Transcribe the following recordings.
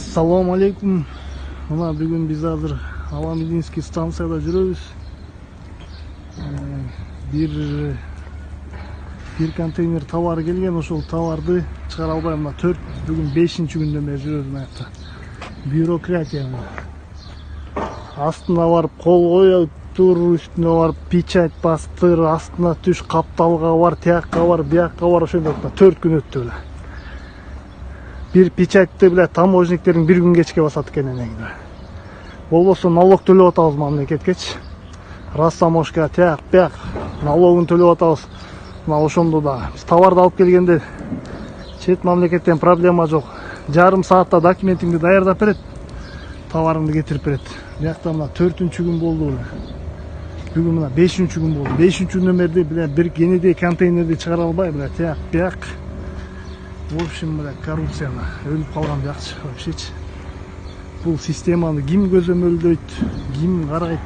Assalamu alaikum. Bugün biz hazır Alamedinskiy stansiyada жүрөбүz. Bir konteyner товар келген, ошол товарды чыгара албай мына 4 бүгүн 5-күндөн бери жүрөбүз мына жакта. Бюрократия. Астына барып кол коюп тур, үстүнө барып печать бастыр, астына түш, капталга бар, тиякка бар, биякка бар, ошондой 4 күн өттү эле. Bir печатьты таможниктердин bir күн кечке басат экен энеңди. Болбосо налог төлөп атабыз мамлекеткечи. Растаможка, тияк, бияк налогун төлөп атабыз. Мына ошондо да биз товарды алып келгенде чет мамлекеттен проблема жок. Жарым саатта документиңди даярдап берет, товарыңды кетирип берет. Биякта мына 4-күн болду эле. Бүгүн мына 5-күн болду. 5-күндөн бери бир кенеде контейнерди чыгара албай, тияк, бияк. В общем, коррупцияны өлүп калган бияқчы вообще-чи. Бул системаны ким көзөмөлдөйт, ким карайт?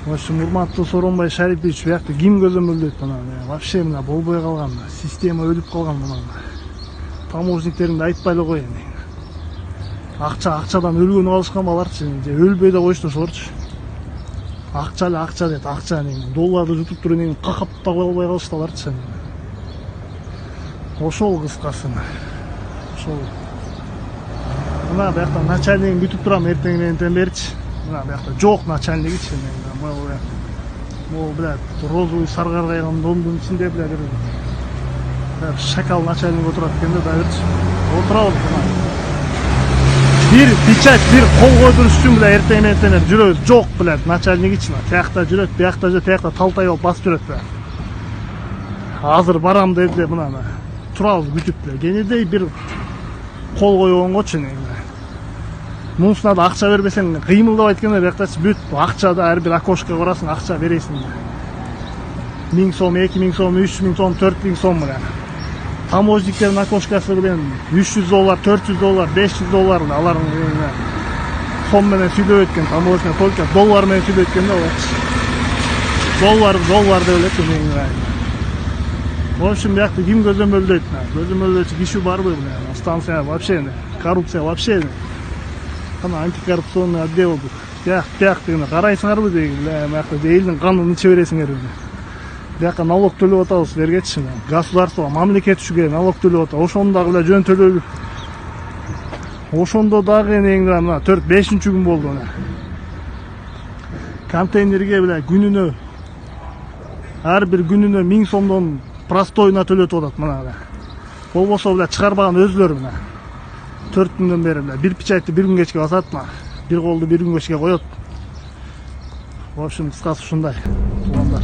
В общем, урматтуу Сооронбай Шарипович биякты ким көзөмөлдөйт мына? Вообще мына болбой калган, система өлүп калган мына. Таможниктериңди айтпай эле кой эми. Акчадан өлгөнү алышкан баларчы, же өлбөй да койушту ошолорчу. Акча эле акча дейт, акча долларды жутуп туруп эми какап да кое албай калыштыларчы. Ошол кыскасы. Ошол. Мына биякта начальнигин бүтүп турам эртең менен берчи. Мына биякта жок начальнигичи. Могу розовый саргаргайган домдун ичинде шакал начальник отурат экенде да берчи. Отурабыз мына. Bir печать, bir кол койдуруш үчүн эртең менен жүрөбүз. Жок начальнигичи. Тиякта жүрөт, биякта же тиякта талтай алып басып жүрөт. Азыр барам деди мына. Турабыз күтүп эле. Кенедей бир кол койгонгочу мунусуна да акча бербесең кыймылдабайт экен бияктачы бүт акчада ар бир окошко барасың, акча бересиң. 1000 сом, 2000 сом, 3000 сом, 4000 сом менен. Таможниктердин окошкасы менен $300, $400, $500 алар сом менен сүйлөп өткөн, таможня только доллар менен сүйлөп өткөн да. Доллар деп элек. В общем, биякты ким көзөмөлдөйт? Көзөмөлдөөчү киши барбы? Станция вообще коррупция вообще. Кана антикоррупционный отдел. Бияк деген карайсыңарбы деген. Биякта элдин канын иче бересиңер. Биякка налог төлөп атабыз бергечи. Государство, мамлекет үчүн налог төлөп атат. Ошондо дагы жөн төлөп. Ошондо дагы мына 4-5-күн болду. Контейнерге күнүнө ар бир күнүнө 1000 сомдон простойна төлөтүп атат мына. Болбосо чыгарбаган өзлөрү мына. 4 күндөн бери бир печатьты bir күн кечке басат мына. Бир колду bir күн кечке коет. В общем, кыскасы ушундай. Туугандар.